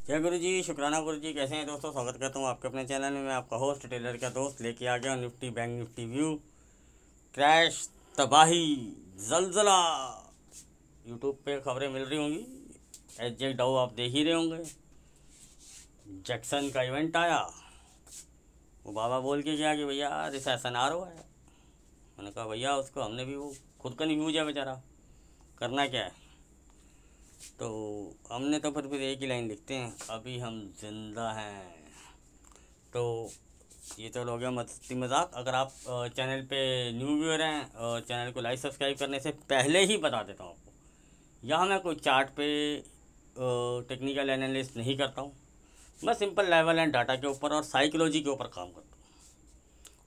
जय गुरु जी, शुक्राना गुरु जी। कैसे हैं दोस्तों? स्वागत करता हूं आपके अपने चैनल में। मैं आपका होस्ट टेलर का दोस्त लेके आ गया Nifty bank Nifty view. Crash, तबाही, जलजला। यूट्यूब पे खबरें मिल रही होंगी। एसजे डाउ आप देख ही रहे होंगे। जैक्सन का इवेंट आया, वो बाबा बोल के गया कि भैया रिसेशन आ रहा है। मैंने कहा भैया उसको हमने भी, वो खुद का न्यूज है बेचारा, करना क्या है। तो हमने तो फिर एक ही लाइन लिखते हैं, अभी हम जिंदा हैं। तो ये तो हो गया मस्ती मजाक। अगर आप चैनल पे न्यू व्यूअर हैं, चैनल को लाइक सब्सक्राइब करने से पहले ही बता देता हूँ आपको, यहाँ मैं कोई चार्ट पे टेक्निकल एनालिस्ट नहीं करता हूँ। मैं सिंपल लेवल एंड डाटा के ऊपर और साइकोलॉजी के ऊपर काम करता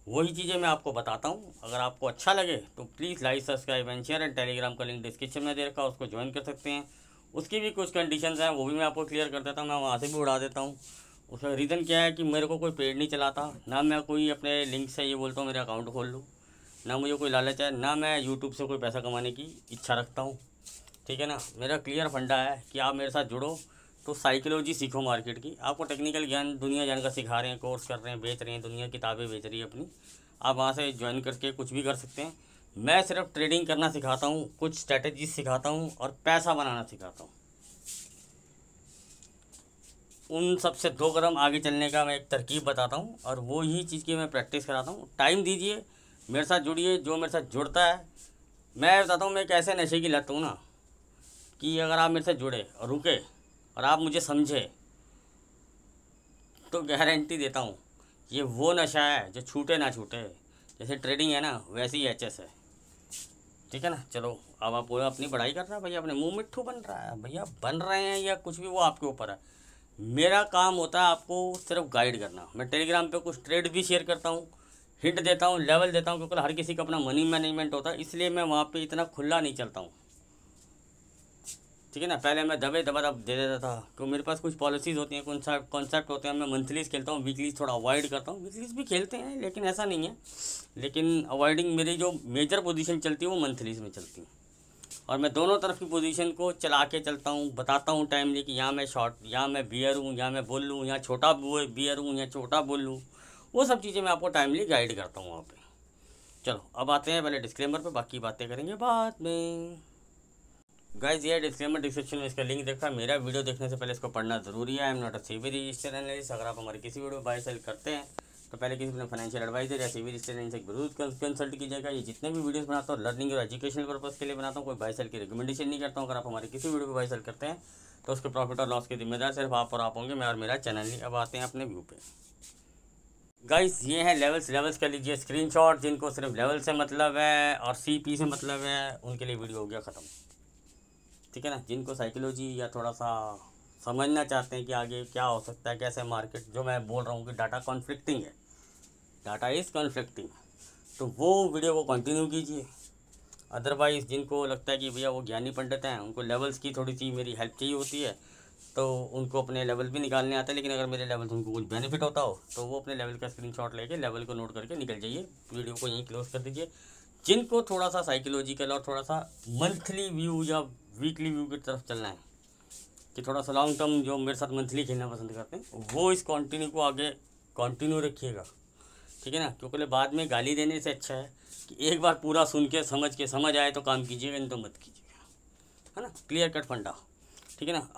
हूँ। वही चीज़ें मैं आपको बताता हूँ। अगर आपको अच्छा लगे तो please like subscribe and share. And Telegram का लिंक डिस्क्रिप्शन में दे रखा है, उसको ज्वाइन कर सकते हैं। उसकी भी कुछ कंडीशंस हैं, वो भी मैं आपको क्लियर कर देता हूँ। मैं वहाँ से भी उड़ा देता हूँ। उसका रीज़न क्या है कि मेरे को कोई पेड नहीं चलाता, ना मैं कोई अपने लिंक से ये बोलता हूँ मेरे अकाउंट खोल लो, ना मुझे कोई लालच है, ना मैं यूट्यूब से कोई पैसा कमाने की इच्छा रखता हूँ। ठीक है ना। मेरा क्लियर फंडा है कि आप मेरे साथ जुड़ो तो साइकोलॉजी सीखो मार्केट की। आपको टेक्निकल ज्ञान दुनिया जान का सिखा रहे हैं, कोर्स कर रहे हैं, बेच रहे हैं, दुनिया किताबें बेच रही है अपनी। आप वहाँ से ज्वाइन करके कुछ भी कर सकते हैं। मैं सिर्फ ट्रेडिंग करना सिखाता हूँ, कुछ स्ट्रैटेजी सिखाता हूँ और पैसा बनाना सिखाता हूँ। उन सबसे 2 कदम आगे चलने का मैं एक तरकीब बताता हूँ और वो ही चीज़ की मैं प्रैक्टिस कराता हूँ। टाइम दीजिए, मेरे साथ जुड़िए। जो मेरे साथ जुड़ता है, मैं बताता हूँ मैं एक ऐसे नशे की लत हूँ ना, कि अगर आप मेरे से जुड़े और रुके और आप मुझे समझे तो गारंटी देता हूँ ये वो नशा है जो छूटे ना छूटे। जैसे ट्रेडिंग है ना, वैसे ही एचएस है। ठीक है ना। चलो, अब आप पूरा अपनी पढ़ाई कर रहा है भैया, अपने मुंह मिट्ठू बन रहा है भैया, बन रहे हैं या कुछ भी, वो आपके ऊपर है। मेरा काम होता है आपको सिर्फ गाइड करना। मैं टेलीग्राम पे कुछ ट्रेड भी शेयर करता हूँ, हिंट देता हूँ, लेवल देता हूँ, क्योंकि हर किसी का अपना मनी मैनेजमेंट होता है, इसलिए मैं वहाँ पे इतना खुला नहीं चलता हूँ। ठीक है ना। पहले मैं दबे दबा दब दे देता था, क्योंकि मेरे पास कुछ पॉलिसीज़ होती हैं, कॉन्सेप्ट होते हैं। मैं मंथलीज खेलता हूँ, वीकलीज थोड़ा अवॉइड करता हूँ। वीकलीज भी खेलते हैं लेकिन ऐसा नहीं है, लेकिन अवॉइडिंग मेरी जो मेजर पोजीशन चलती है वो मंथलीज में चलती है। और मैं दोनों तरफ की पोजीशन को चला के चलता हूँ, बताता हूँ टाइमली कि यहाँ मैं शॉर्ट, यहाँ मैं बियर हूँ, यहाँ मैं बुल हूँ, यहाँ छोटा बियर हूँ, यहाँ छोटा बुल हूँ। वो सब चीज़ें मैं आपको टाइमली गाइड करता हूँ वहाँ पे। चलो अब आते हैं पहले डिस्क्लेमर पे, बाकी बातें करेंगे बाद में। गाइज ये डिस्क्लेमर डिस्क्रिप्शन में इसका लिंक देखा। मेरा वीडियो देखने से पहले इसको पढ़ना जरूरी है। I am not a CB registered analyst. अगर आप हमारे किसी वीडियो बाय सेल करते हैं तो पहले किसी अपने फाइनेंशियल एडवाइजर या सीबी रजिस्टर्ड एनालिस्ट से जरूर कंसल्ट कीजिएगा। ये जितने भी वीडियोस बनाता हूँ लर्निंग और एजुकेशनल पर्पस के लिए बनाता हूँ, कोई बाय सेल की रिकमेंडेशन नहीं करता हूँ। अगर आप हमारे किसी वीडियो को बाय सेल करते हैं तो उसके प्रॉफिट और लॉस के जिम्मेदार सिर्फ आप और आप होंगे, मैं और मेरा चैनल नहीं। अब आते हैं अपने व्यू पे। गाइस ये है लेवल्स का लीजिए स्क्रीनशॉट। जिनको सिर्फ लेवल से मतलब है और सीपी से मतलब है उनके लिए वीडियो हो गया ख़त्म। ठीक है ना। जिनको साइकोलॉजी या थोड़ा सा समझना चाहते हैं कि आगे क्या हो सकता है, कैसे मार्केट, जो मैं बोल रहा हूँ कि डाटा कॉन्फ्लिक्टिंग है, डाटा इज़ कॉन्फ्लिक्टिंग, तो वो वीडियो को कंटिन्यू कीजिए। अदरवाइज़ जिनको लगता है कि भैया वो ज्ञानी पंडित हैं, उनको लेवल्स की थोड़ी सी मेरी हेल्प चाहिए होती है, तो उनको अपने लेवल भी निकालने आते हैं, लेकिन अगर मेरे लेवल से उनको कुछ बेनिफिट होता हो तो वो अपने लेवल का स्क्रीनशॉट लेके लेवल को नोट करके निकल जाइए। वीडियो को यहीं क्लोज कर दीजिए। जिनको थोड़ा सा साइकोलॉजिकल और थोड़ा सा मंथली व्यू या वीकली व्यू की तरफ चलना है, कि थोड़ा सा लॉन्ग टर्म जो मेरे साथ मंथली खेलना पसंद करते हैं, वो इस कंटिन्यू को आगे कंटिन्यू रखिएगा। ठीक है ना। क्योंकि बाद में गाली देने से अच्छा है कि एक बार पूरा सुन के समझ आए तो काम कीजिएगा, नहीं तो मत कीजिएगा। है ना। क्लियर कट फंडा। ठीक है ना।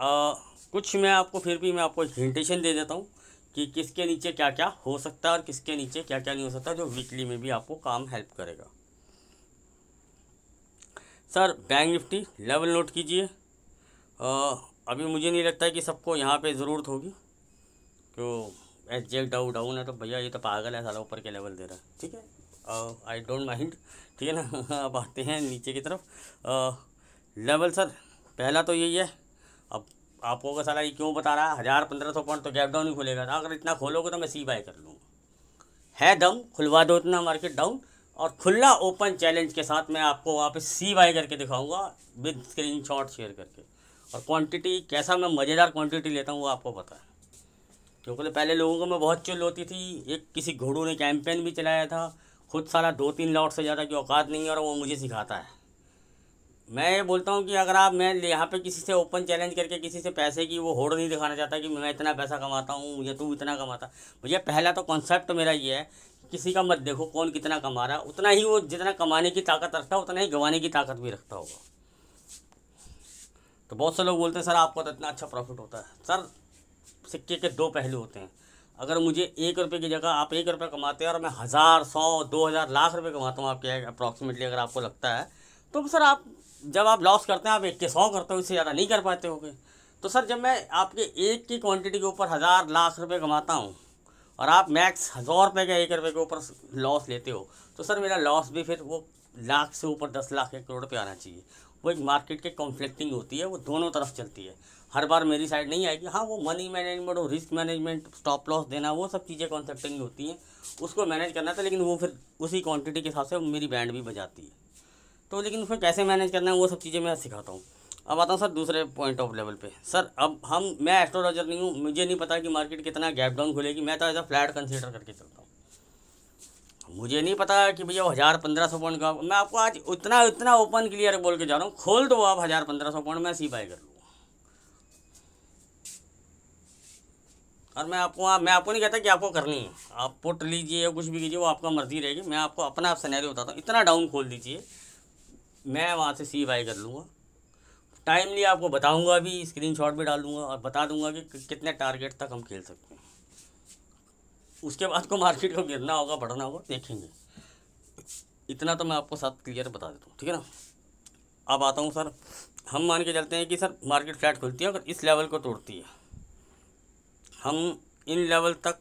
कुछ मैं आपको फिर भी मैं आपको हिंटेशन दे देता हूँ कि किसके नीचे क्या क्या हो सकता है और किसके नीचे क्या क्या नहीं हो सकता, जो वीकली में भी आपको काम हेल्प करेगा। Sir bank Nifty level note कीजिए। अभी मुझे नहीं लगता है कि सबको यहाँ पे ज़रूरत होगी, क्यों एसजे डाउन है तो भैया ये तो पागल है साला, ऊपर के लेवल दे रहा है। ठीक है, आई डोंट माइंड। ठीक है ना। अब आते हैं नीचे की तरफ। लेवल सर पहला तो यही है। अब आपको का साला ये क्यों बता रहा है 1000-1500 पॉइंट तो गैप डाउन ही खुलेगा। अगर इतना खोलोगे तो मैं सी बाय कर लूँगा। है दम, खुलवा दो इतना मार्केट डाउन, और खुला ओपन चैलेंज के साथ मैं आपको वहाँ पे सी बाय करके दिखाऊंगा विद स्क्रीनशॉट शेयर करके। और क्वांटिटी कैसा मैं मज़ेदार क्वांटिटी लेता हूँ वो आपको पता है, क्योंकि पहले लोगों को मैं बहुत चिल होती थी। एक किसी घोड़ू ने कैंपेन भी चलाया था, खुद साला 2-3 लॉट से ज़्यादा की औकात नहीं है और वो मुझे सिखाता है। मैं ये बोलता हूँ कि अगर आप, मैं यहाँ पे किसी से ओपन चैलेंज करके किसी से पैसे की वो होड़ नहीं दिखाना चाहता कि मैं इतना पैसा कमाता हूँ या तू इतना कमाता। भैया पहला तो कॉन्सेप्ट मेरा ये है, किसी का मत देखो कौन कितना कमा रहा है, उतना ही वो जितना कमाने की ताकत रखता है उतना ही गंवाने की ताकत भी रखता होगा। तो बहुत से लोग बोलते हैं सर आपको तो इतना अच्छा प्रॉफिट होता है। सर सिक्के के दो पहलू होते हैं। अगर मुझे 1 रुपये की जगह आप 1 रुपये कमाते हैं और मैं 1000, 100, 2000 लाख रुपये कमाता हूँ आपके अप्रॉक्सीमेटली, अगर आपको लगता है तो सर आप जब आप लॉस करते हैं आप 1 के 100 करते हो, इससे ज़्यादा नहीं कर पाते होगे। तो सर जब मैं आपके एक की क्वांटिटी के ऊपर 1000 लाख रुपये कमाता हूँ और आप मैक्स 1000 रुपये का 1 रुपये के ऊपर लॉस लेते हो, तो सर मेरा लॉस भी फिर वो लाख से ऊपर 10 लाख 1 करोड़ पे आना चाहिए। वो एक मार्केट के कॉन्फ्लिक्टिंग होती है, वो दोनों तरफ चलती है, हर बार मेरी साइड नहीं आएगी। हाँ वो मनी मैनेजमेंट और रिस्क मैनेजमेंट, स्टॉप लॉस देना, वो सब चीज़ें कॉन्सेप्टिंग होती हैं, उसको मैनेज करना था। लेकिन वो फिर उसी क्वांटिटी के हिसाब से मेरी बैंड भी बजाती है। तो लेकिन उसमें कैसे मैनेज करना है वो सब चीज़ें मैं सिखाता हूँ। अब आता हूँ सर दूसरे पॉइंट ऑफ लेवल पे। सर अब मैं एस्ट्रोलॉजर नहीं हूँ, मुझे नहीं पता कि मार्केट कितना गैप डाउन खुलेगी। मैं तो एज अ फ्लैट कंसीडर करके चलता हूँ। मुझे नहीं पता कि भैया 1000-1500 पॉइंट का, मैं आपको आज इतना ओपन क्लियर बोल के जा रहा हूँ, खोल दो आप 1000-1500 पॉइंट, मैं सी बाय कर लूँगा। और मैं आपको नहीं कहता कि आपको करनी है, आप पुट लीजिए या कुछ भी कीजिए, वो आपका मर्जी रहेगी। मैं आपको अपना आप सिनेरियो बताता हूँ, इतना डाउन खोल दीजिए, मैं वहाँ से सी बाय कर लूँगा। टाइमली आपको बताऊँगा भी, स्क्रीनशॉट भी डाल दूँगा और बता दूँगा कि कितने टारगेट तक हम खेल सकते हैं। उसके बाद को मार्केट को गिरना होगा, बढ़ना होगा, देखेंगे। इतना तो मैं आपको साथ क्लियर बता देता हूँ, ठीक है ना। अब आता हूँ सर, हम मान के चलते हैं कि सर मार्केट फ्लैट खुलती है, अगर इस लेवल को तोड़ती है, हम इन लेवल तक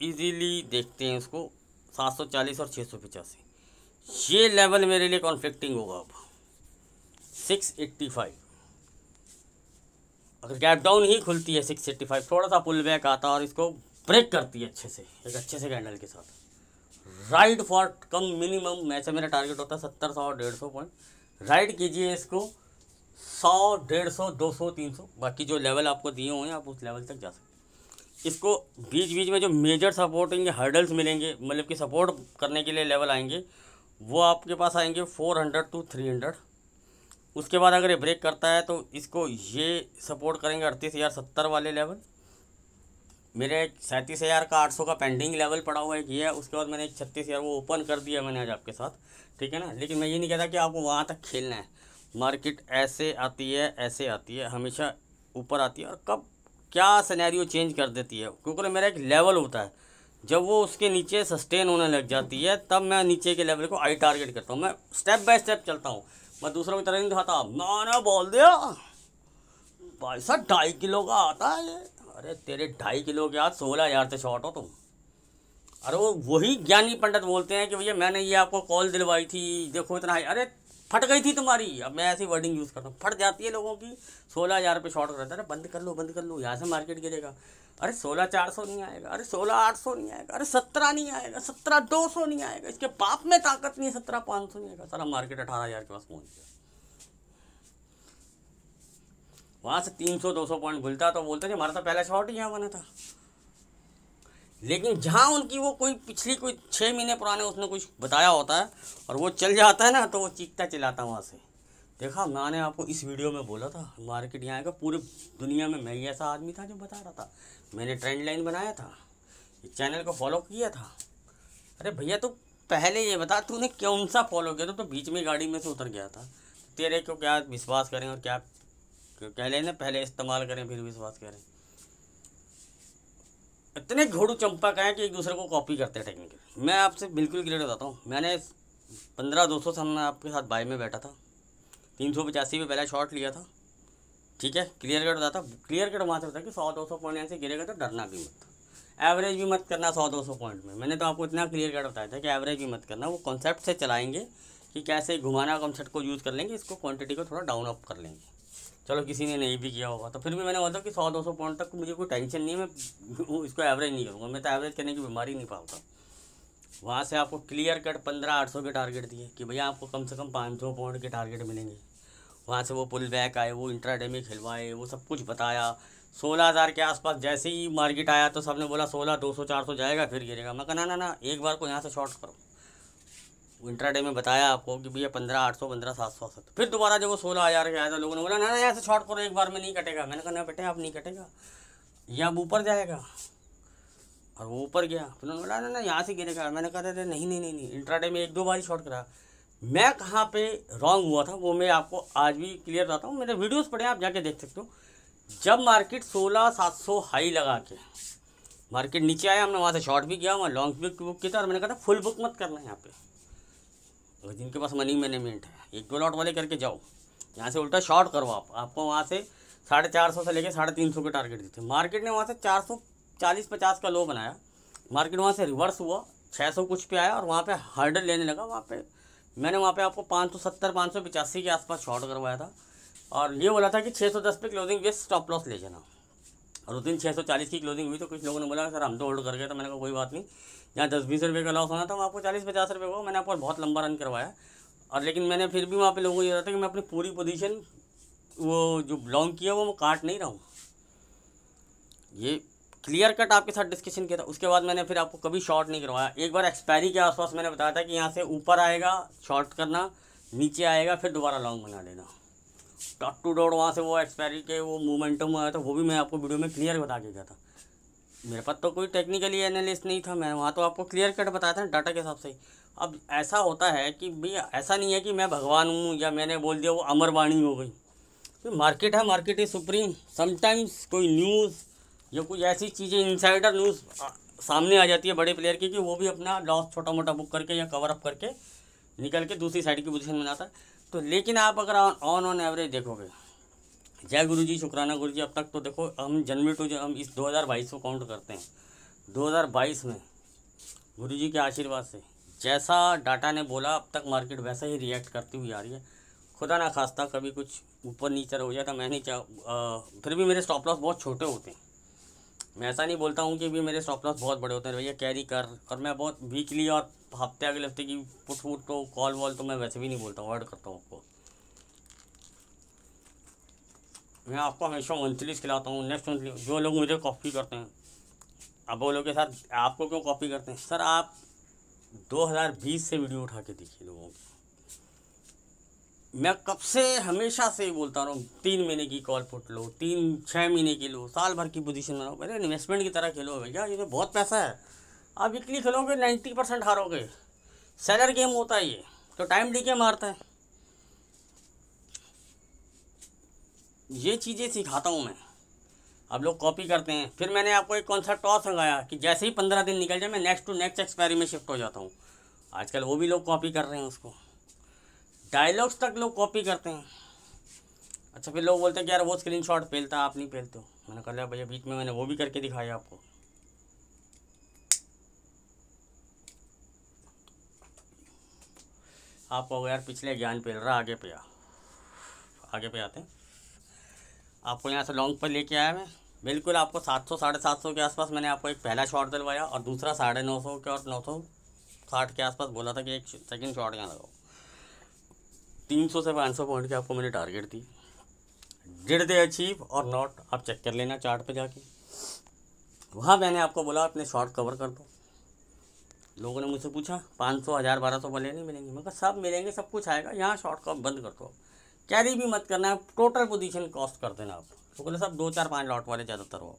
इजीली देखते हैं इसको 740 और 685। ये लेवल मेरे लिए कॉन्फ्लिक्टिंग होगा। अब 685 अगर गैप डाउन ही खुलती है, 685 थोड़ा सा पुल बैक आता है और इसको ब्रेक करती है अच्छे से, एक अच्छे से कैंडल के साथ, राइड फॉर कम मिनिमम, ऐसे मेरा टारगेट होता है 70, 100, 150 पॉइंट। राइड कीजिए इसको 100, 150, 200, 300, बाकी जो लेवल आपको दिए हुए हैं आप उस लेवल तक जा सकते हैं। इसको बीच बीच में जो मेजर सपोर्टिंग हर्डल्स मिलेंगे, मतलब कि सपोर्ट करने के लिए लेवल आएंगे, वो आपके पास आएंगे 400 to 300। उसके बाद अगर ये ब्रेक करता है तो इसको ये सपोर्ट करेंगे 38,070 वाले लेवल। मेरे 37,000 का 800 का पेंडिंग लेवल पड़ा हुआ है कि है। उसके बाद मैंने एक 36,000 वो ओपन कर दिया मैंने आज आपके साथ, ठीक है ना। लेकिन मैं ये नहीं कहता कि आपको वहाँ तक खेलना है। मार्केट ऐसे आती है, ऐसे आती है, हमेशा ऊपर आती है, और कब क्या सिनेरियो चेंज कर देती है, क्योंकि मेरा एक लेवल होता है, जब वो उसके नीचे सस्टेन होने लग जाती है तब मैं नीचे के लेवल को आई टारगेट करता हूँ। मैं स्टेप बाय स्टेप चलता हूँ, मैं दूसरों की तरह नहीं दिखाता। मैंने बोल दिया भाई साहब 2.5 किलो का आता है ये, अरे तेरे 2.5 किलो के आज 16,000 से शॉर्ट हो तुम। अरे वो वही ज्ञानी पंडित बोलते हैं कि भैया मैंने ये आपको कॉल दिलवाई थी, देखो इतना, अरे फट गई थी तुम्हारी। अब मैं ऐसी वर्डिंग यूज़ करता हूँ, फट जाती है लोगों की, 16,000 पे शॉर्ट रहता है। अरे बंद कर लो, यहाँ से मार्केट गिरेगा। अरे 16,400 नहीं आएगा, अरे 16,800 नहीं आएगा, अरे 17 नहीं आएगा, 17,200 नहीं आएगा, इसके बाप में ताकत नहीं है, 17,500 नहीं आएगा। सारा मार्केट 18,000 के पास पहुँच गया। वहाँ से 300-200 पॉइंट खुलता तो बोलते थे हमारा तो पहला शॉर्ट ही यहाँ बना था। लेकिन जहाँ उनकी वो कोई पिछली कोई 6 महीने पुराने उसने कुछ बताया होता है और वो चल जाता है ना, तो वो चीखता चिल्लाता वहाँ से। देखा मैंने आपको इस वीडियो में बोला था मार्केट यहाँ आएगा, पूरे दुनिया में मैं ही ऐसा आदमी था जो बता रहा था। मैंने ट्रेंड लाइन बनाया था, इस चैनल को फॉलो किया था। अरे भैया तू पहले ये बता तूने कौन सा फॉलो किया था, तो बीच में गाड़ी में से उतर गया था। तेरे को क्या विश्वास करें और क्या कह लेना, पहले इस्तेमाल करें फिर विश्वास करें। इतने घोड़ू चंपक हैं कि एक दूसरे को कॉपी करते हैं टेक्निकल। मैं आपसे बिल्कुल क्लियर बताता हूँ, मैंने 15-200 से मैं आपके साथ बाय में बैठा था, 385 पे पहला शॉट लिया था, ठीक है। क्लियर कट बताता, क्लियर कट वहाँ से होता है कि 100-200 पॉइंट यहाँ से गिरेगा तो डरना भी मत, एवरेज भी मत करना 100-200 पॉइंट में। मैंने तो आपको इतना क्लियर कट बताया था कि एवरेज भी मत करना। वो कॉन्सेप्ट से चलाएंगे कि कैसे घुमाना कॉन्सेप्ट को यूज़ कर लेंगे, इसको क्वान्टिटी को थोड़ा डाउन अप कर लेंगे। चलो किसी ने नहीं भी किया होगा तो फिर भी मैंने बोला कि 100-200 पॉइंट तक मुझे कोई टेंशन नहीं है, मैं इसको एवरेज नहीं करूँगा। मैं तो एवरेज करने की बीमारी नहीं पाऊँगा। वहाँ से आपको क्लियर कट 15-800 के टारगेट दिए कि भैया आपको कम से कम 500 पॉइंट के टारगेट मिलेंगे। वहाँ से वो पुल बैक आए, वो इंट्राडे में खिलवाए, वो सब कुछ बताया। 16,000 के आसपास जैसे ही मार्केट आया तो सबने बोला 16, 200, 400 जाएगा फिर गिरेगा। मैं कहा ना, एक बार को यहाँ से शॉर्ट करो। इंट्राडे में बताया आपको कि भैया 15,800 15,700 से, फिर दोबारा जब वो 16,000 के आया था, लोगों ने बोला ना ना ऐसे शॉर्ट करो एक बार में नहीं कटेगा। मैंने कहा ना बेटे आप नहीं कटेगा, ये अब ऊपर जाएगा, और वो ऊपर गया। फिर उन्होंने बोला ना ना यहाँ से गिरेगा। मैंने कहा अरे नहीं नहीं नहीं नहीं, इंट्राडे में 1-2 बार ही शॉर्ट करा। मैं कहाँ पे रॉन्ग हुआ था वो मैं आपको आज भी क्लियर बताता हूँ, मेरे वीडियोस पढ़े आप जाके देख सकते हो। जब मार्केट 16,700 हाई लगा के मार्केट नीचे आया, हमने वहाँ से शॉर्ट भी किया, वहाँ लॉन्ग भी बुक किया था, और मैंने कहा था फुल बुक मत करना यहाँ पे, अगर जिनके पास मनी मैनेजमेंट है 1-2 लॉट वाले करके जाओ, यहाँ से उल्टा शॉर्ट करो आप। आपको वहाँ से 450 से लेके 350 के टारगेट देते। मार्केट ने वहाँ से 440-50 का लो बनाया, मार्केट वहाँ से रिवर्स हुआ 600 कुछ पे आया, और वहाँ पे हर्डल लेने लगा। वहाँ पे मैंने वहाँ पे आपको 570-585 के आसपास शॉर्ट करवाया था, और ये बोला था कि 610 पे क्लोजिंग बेस स्टॉप लॉस ले जाना, और उस दिन 640 की क्लोजिंग हुई। तो कुछ लोगों ने बोला सर हम तो होल्ड कर गए। तो मैंने कहा कोई बात नहीं, जहाँ 10-20 रुपये का लॉस होना था वहाँ आपको 40-50 रुपये को मैंने आपको बहुत लंबा रन करवाया। और लेकिन मैंने फिर भी वहाँ पे लोगों को ये था कि मैं अपनी पूरी पोजीशन वो जो लॉन्ग किया वो काट नहीं रहा हूँ, ये क्लियर कट आपके साथ डिस्कशन किया था। उसके बाद मैंने फिर आपको कभी शॉर्ट नहीं करवाया। एक बार एक्सपायरी के आसपास मैंने बताया था कि यहाँ से ऊपर आएगा शॉर्ट करना, नीचे आएगा फिर दोबारा लॉन्ग बना लेना। डॉट टू डॉट वहाँ से वो एक्सपायरी के वो मोमेंटम आया था, वो भी मैं आपको वीडियो में क्लियर बता के गया था। मेरे पास तो कोई टेक्निकली एनालिस्ट नहीं था, मैं वहाँ तो आपको क्लियर कट बताया था डाटा के हिसाब से। अब ऐसा होता है कि भैया ऐसा नहीं है कि मैं भगवान हूँ या मैंने बोल दिया वो अमरवाणी हो गई। तो मार्केट है, मार्केट इज सुप्रीम। समटाइम्स कोई न्यूज़ या कोई ऐसी चीज़ें इनसाइडर न्यूज़ सामने आ जाती है बड़े प्लेयर की कि वो भी अपना लॉस छोटा मोटा बुक करके या कवर अप करके निकल के दूसरी साइड की पोजीशन बनाता है। तो लेकिन आप अगर ऑन एवरेज देखोगे, जय गुरु जी शुक्राना गुरु जी, अब तक तो देखो हम जनवरी टू हम इस 2022 को काउंट करते हैं, 2022 में गुरु जी के आशीर्वाद से जैसा डाटा ने बोला अब तक मार्केट वैसा ही रिएक्ट करती हुई आ रही है। खुदा ना खास्ता कभी कुछ ऊपर नीचे हो जाता मैं नहीं फिर भी मेरे स्टॉप लॉस बहुत छोटे होते हैं। मैं ऐसा नहीं बोलता हूँ कि भी मेरे स्टॉप लॉस बहुत बड़े होते हैं भैया, कैरी कर। और मैं बहुत वीकली और हफ्ते अगले हफ्ते की पुट फूट तो कॉल वॉल तो मैं वैसे भी नहीं बोलता हूँ, अवॉइड करता हूँ आपको। मैं आपको हमेशा मंथलीज खिलाता हूँ, नेक्स्ट मंथली। जो लोग मुझे कॉपी करते हैं, अब वो लोग के साथ आपको क्यों कॉपी करते हैं सर, आप 2020 से वीडियो उठा के देखिए लोगों की। मैं कब से हमेशा से ही बोलता रहा हूँ 3 महीने की कॉल पुट लो, 3-6 महीने की लो, साल भर की पोजीशन बनाओ। पहले इन्वेस्टमेंट की तरह खेलो भैया, ये तो बहुत पैसा है। आप वीकली खेलोगे 90% हारोगे। सेलर गेम होता है ये, तो टाइम डीके मारता है। ये चीज़ें सिखाता हूँ मैं, अब लोग कॉपी करते हैं। फिर मैंने आपको एक कॉन्सेप्ट और समझाया कि जैसे ही 15 दिन निकल जाए मैं नेक्स्ट टू नेक्स्ट एक्सपायरी में शिफ्ट हो जाता हूँ। आजकल वो भी लोग कॉपी कर रहे हैं उसको, डायलॉग्स तक लोग कॉपी करते हैं। अच्छा फिर लोग बोलते हैं कि यार वो स्क्रीनशॉट पेलता आप नहीं पेलते हो। मैंने कहा लिया भैया बीच में मैंने वो भी करके दिखाया आपको। आपको यार पिछले ज्ञान पेल रहा, आगे पे आगे पे आते हैं। आपको यहाँ से लॉन्ग पर लेके आया मैं, बिल्कुल आपको 700-750 के आसपास मैंने आपको एक पहला शॉट दिलवाया, और दूसरा 950 के और 960 के आसपास बोला था कि एक सेकंड शॉट यहाँ लगाओ। 300 से 500 पॉइंट के आपको मैंने target the. Did they achieve और नॉट, आप चेक कर लेना चार्ट पे जाके। वहाँ मैंने आपको बोला अपने शॉर्ट कवर कर दो। लोगों ने मुझसे पूछा 500, 1000, 1200 वाले नहीं मिलेंगे। मैं कहा सब मिलेंगे, सब कुछ आएगा, यहाँ शॉर्ट कवर बंद कर दो, कैरी भी मत करना है, टोटल पोजीशन कॉस्ट कर देना आप। तो बोले सब 2-4-5 लॉट वाले ज़्यादातर हो आप।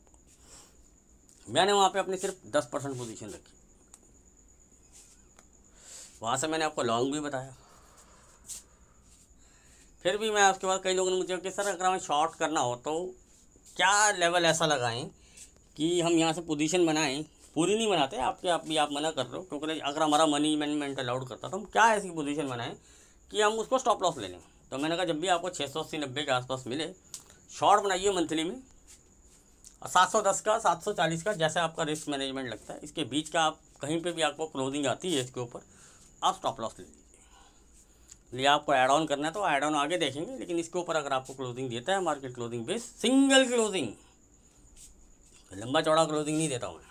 मैंने वहाँ पे अपनी सिर्फ 10% पोजीशन रखी। वहाँ से मैंने आपको लॉन्ग भी बताया। फिर भी मैं उसके बाद कई लोगों ने मुझे कि सर अगर हमें शॉर्ट करना हो तो क्या लेवल ऐसा लगाएं कि हम यहाँ से पोजीशन बनाएं। पूरी नहीं बनाते, आपके आप भी आप मना कर रहे हो, क्योंकि अगर हमारा मनी मैनेजमेंट अलाउड करता तो हम क्या ऐसी पोजीशन बनाएं कि हम उसको स्टॉप लॉस ले लें। तो मैंने कहा जब भी आपको 680-90 के आसपास मिले शॉर्ट बनाइए मंथली में, और 710 का 740 का जैसे आपका रिस्क मैनेजमेंट लगता है, इसके बीच का आप कहीं पे भी आपको क्लोजिंग आती है इसके ऊपर आप स्टॉप लॉस ले लीजिए। लिए आपको ऐड ऑन करना है तो ऐड ऑन आगे देखेंगे, लेकिन इसके ऊपर अगर आपको क्लोजिंग देता है market closing base, single closing, लंबा चौड़ा क्लोजिंग नहीं देता हूँ मैं।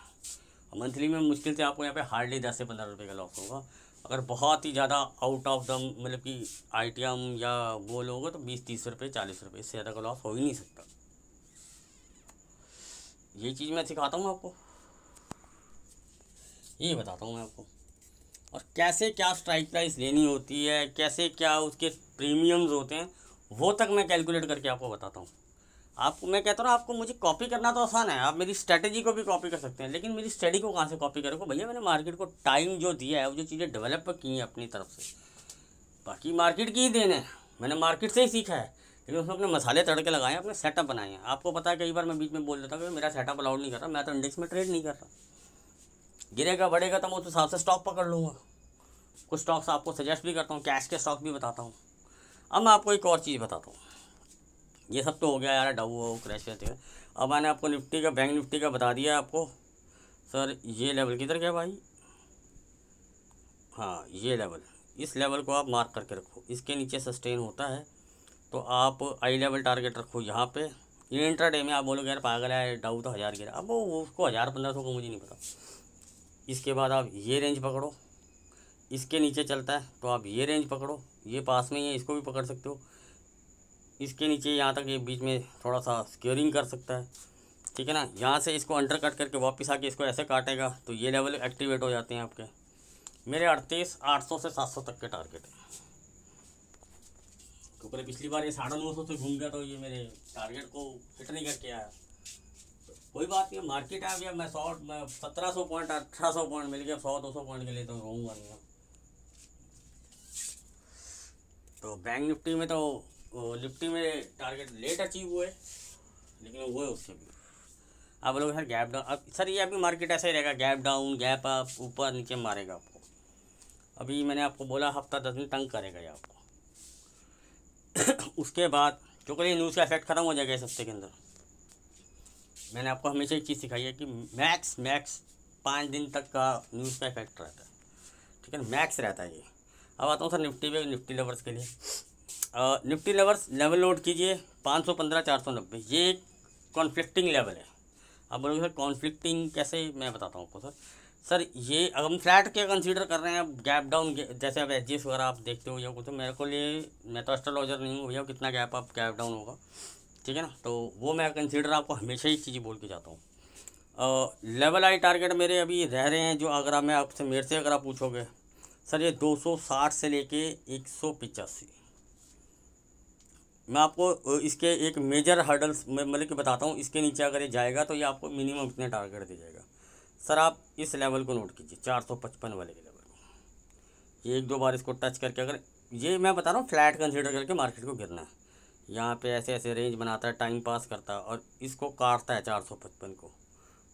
मंथली में मुश्किल से आपको यहाँ पे हार्डली 10 से 15 रुपये का लॉस होगा। अगर बहुत ही ज़्यादा आउट ऑफ द मतलब कि आइटम या वो लोगे तो 20-30 रुपये 40 रुपये, इससे ज़्यादा का लॉस हो ही नहीं सकता। ये चीज़ मैं सिखाता हूँ आपको, ये बताता हूँ मैं आपको। और कैसे क्या स्ट्राइक प्राइस लेनी होती है, कैसे क्या उसके प्रीमियम्स होते हैं, वो तक मैं कैलकुलेट करके आपको बताता हूँ। आपको मैं कहता हूँ आपको मुझे कॉपी करना तो आसान है, आप मेरी स्ट्रेटेजी को भी कॉपी कर सकते हैं, लेकिन मेरी स्टडी को कहाँ से कॉपी करोगे भैया। मैंने मार्केट को टाइम जो दिया है, वो जो चीज़ें डेवलप की हैं अपनी तरफ से, बाकी मार्केट की ही देन है, मैंने मार्केट से ही सीखा है, लेकिन उसमें अपने मसाले तड़के लगाए हैं, अपने सेटअप बनाए हैं। आपको पता है कई बार मैं बीच में बोल देता हूँ कि मेरा सेटअप अलाउड नहीं कर रहा, मैं तो इंडेक्स में ट्रेड नहीं कर रहा। गिरेगा बढ़ेगा तो मैं उस हिसाब से स्टॉक पकड़ लूँगा। कुछ स्टॉक्स आपको सजेस्ट भी करता हूँ, कैश के स्टॉक भी बताता हूँ। अब मैं आपको एक और चीज़ बताता हूँ, ये सब तो हो गया यार, डाउ क्रैश रहते हैं। अब मैंने आपको निफ्टी का, बैंक निफ्टी का बता दिया आपको। सर ये लेवल किधर गया भाई, हाँ ये लेवल, इस लेवल को आप मार्क करके रखो, इसके नीचे सस्टेन होता है तो आप आई लेवल टारगेट रखो यहाँ पे। इंट्राडे में आप बोलोगे यार पागल है, डाउ तो 1000 गिरा, अब वो उसको 1000-1500 को मुझे नहीं पता। इसके बाद आप ये रेंज पकड़ो, इसके नीचे चलता है तो आप ये रेंज पकड़ो, ये पास में ही है, इसको भी पकड़ सकते हो। इसके नीचे यहाँ तक ये बीच में थोड़ा सा स्क्योरिंग कर सकता है, ठीक है ना। यहाँ से इसको अंडर कट करके वापस आके इसको ऐसे काटेगा तो ये लेवल एक्टिवेट हो जाते हैं आपके। मेरे 38,800 से 700 तक के टारगेट है, क्योंकि पिछली बार ये 950 से घूम गया तो ये मेरे टारगेट को हिट नहीं करके आया। कोई बात नहीं, मार्केट आ गया, मैं 1700 पॉइंट 1800 पॉइंट मिल गया, 100-200 पॉइंट के लिए तो रहूँगा नहीं। तो बैंक निफ्टी में तो निफ्टी में टारगेट लेट अचीव हुए, लेकिन हुए उससे भी। आप बोलोगे सर गैप डाउन, अब सर ये अभी मार्केट ऐसा ही रहेगा, गैप डाउन गैप अप, ऊपर नीचे मारेगा आपको। अभी मैंने आपको बोला हफ्ता 10 दिन तंग करेगा ये आपको। उसके बाद क्योंकि ये न्यूज़ का इफेक्ट ख़त्म हो जाएगा इस हफ्ते के अंदर। मैंने आपको हमेशा एक चीज़ सिखाई है कि मैक्स 5 दिन तक का न्यूज़ का इफेक्ट रहता है, ठीक है ना, मैक्स रहता है ये। अब आता हूँ सर निफ्टी पे, निफ्टी लेवर्स के लिए। निफ्टी लेवर्स लेवल नोट कीजिए 515 490, ये एक कॉन्फ्लिक्टिंग लेवल है। अब बोलोगे सर कॉन्फ्लिक्टिंग कैसे, मैं बताता हूँ आपको। सर ये अगर हम फ्लैट क्या कंसीडर कर रहे हैं, अब गैप डाउन जैसे अब एच वगैरह आप देखते हो या कुछ, तो मेरे को लिए, मैं तो एस्ट्रोलॉजर नहीं हूँ भैया, कितना गैप अप गैप डाउन होगा, ठीक है ना। तो वो मैं कंसीडर आपको हमेशा ही चीज़ बोल के जाता हूँ। लेवल आई टारगेट मेरे अभी रह रहे हैं जो, अगर मैं आपसे मेरे से अगर आप पूछोगे सर ये 260 से लेके 185, मैं आपको इसके एक मेजर हर्डल्स मतलब कि बताता हूँ। इसके नीचे अगर ये जाएगा तो ये आपको मिनिमम इतने टारगेट दे जाएगा। सर आप इस लेवल को नोट कीजिए, 455 वाले के लेवल को, ये 1-2 बार इसको टच करके, अगर ये मैं बता रहा हूँ फ्लैट कंसीडर करके मार्केट को गिरना है, यहाँ पे ऐसे ऐसे रेंज बनाता है, टाइम पास करता है और इसको काटता है 455 को,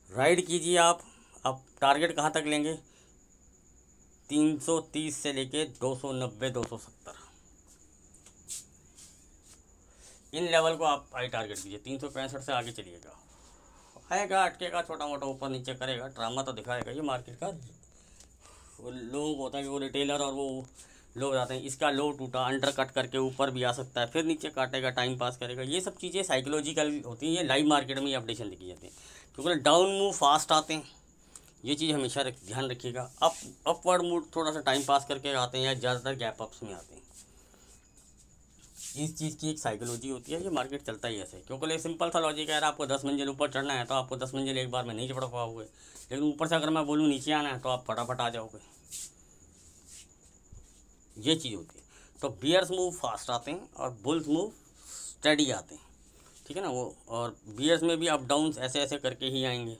राइड कीजिए आप। अब टारगेट कहाँ तक लेंगे, 330 से लेके 290-270, इन लेवल को आप आई टारगेट कीजिए। 365 से आगे चलिएगा, आएगा अटकेगा, छोटा मोटा ऊपर नीचे करेगा, ड्रामा तो दिखाएगा ये मार्केट का। वो लोगों को होता है कि वो रिटेलर और वो लोग जाते हैं, इसका लो टूटा, अंडर कट करके ऊपर भी आ सकता है, फिर नीचे काटेगा, टाइम पास करेगा। ये सब चीज़ें साइकोलॉजिकल होती हैं, ये लाइव मार्केट में ये अपडेशन लिखी जाती है, क्योंकि डाउन मूव फास्ट आते हैं, ये चीज़ हमेशा ध्यान रखिएगा। अपवर्ड मूव थोड़ा सा टाइम पास करके आते हैं या ज़्यादातर गैप अप्स में आते हैं। इस चीज़ की एक साइकोलॉजी होती है, ये मार्केट चलता ही ऐसे, क्योंकि सिंपल सा लॉजिक है यार, आपको 10 मंजिल ऊपर चढ़ना है तो आपको 10 मंजिल एक बार में नहीं चढ़ पाओगे, लेकिन ऊपर से अगर मैं बोलूँ नीचे आना है तो आप फटाफट आ जाओगे, ये चीज़ होती है। तो बियर्स मूव फास्ट आते हैं और बुल्स मूव स्टडी आते हैं, ठीक है ना वो। और बियर्स में भी अप डाउन्स ऐसे ऐसे करके ही आएंगे,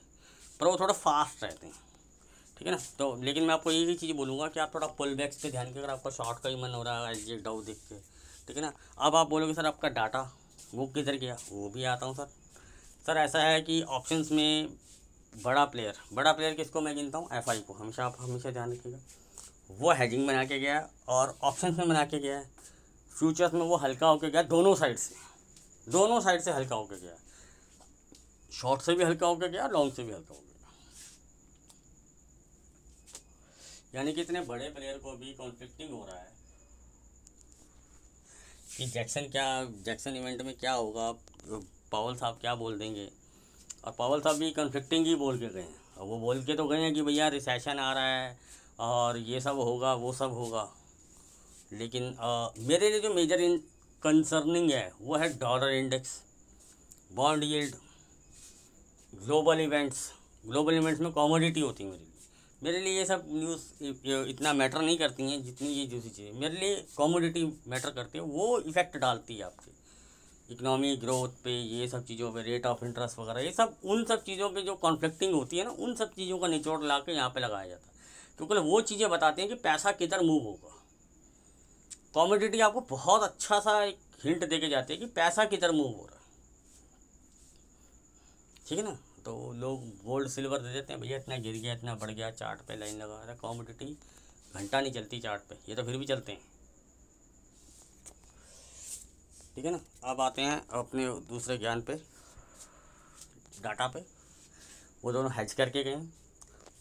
पर वो थोड़ा फास्ट रहते हैं, ठीक है ना। तो लेकिन मैं आपको यही चीज़ बोलूँगा कि आप थोड़ा पुल बैक्स पे ध्यान के, अगर आपका शॉर्ट का ही मन हो रहा है एच डाउ देख के, ठीक है ना। अब आप बोलोगे सर आपका डाटा वो किधर गया, वो भी आता हूँ सर ऐसा है कि ऑप्शंस में बड़ा प्लेयर किसको मैं गिनता हूँ, एफआई को, हमेशा आप हमेशा ध्यान रखिएगा। वो हेजिंग बना के गया और ऑप्शंस में बना के गया है, फ्यूचर्स में वो हल्का होके गया, दोनों साइड से हल्का होके गया, शॉर्ट से भी हल्का होके गया, लॉन्ग से भी हल्का हो गया। यानी कि इतने बड़े प्लेयर को भी कॉन्फ्लिक्टिंग हो रहा है कि जैक्सन इवेंट में क्या होगा, पावल साहब क्या बोल देंगे। और पावल साहब भी कॉन्फ्लिक्टिंग ही बोल के गए हैं, और वो बोल के तो गए हैं कि भैया रिसेशन आ रहा है और ये सब होगा वो सब होगा, लेकिन मेरे लिए जो मेजर कंसर्निंग है वो है dollar index, bond yield, global events में कमोडिटी होती है मेरे लिए, मेरे लिए ये सब न्यूज़ इतना मैटर नहीं करती हैं जितनी ये दूसरी चीज़ें मेरे लिए कमोडिटी मैटर करती है। वो इफ़ेक्ट डालती है आपके इकोनॉमी ग्रोथ पे, ये सब चीज़ों पे, रेट ऑफ इंटरेस्ट वगैरह, ये सब उन सब चीज़ों पे जो कॉन्फ्लिक्टिंग होती है ना, उन सब चीज़ों का निचोड़ ला के यहाँ पर लगाया जाता है, क्योंकि वो चीज़ें बताते हैं कि पैसा किधर मूव होगा। कमोडिटी आपको बहुत अच्छा सा एक हिंट दे के जाती है कि पैसा किधर मूव हो रहा है, ठीक है ना। तो लोग गोल्ड सिल्वर दे देते हैं, भैया इतना गिर गया, इतना बढ़ गया, चार्ट पे लाइन लगा रहा है। कमोडिटी घंटा नहीं चलती चार्ट पे, ये तो फिर भी चलते हैं, ठीक है ना। अब आते हैं अपने दूसरे ज्ञान पे, डाटा पे। वो दोनों हैज करके गए हैं,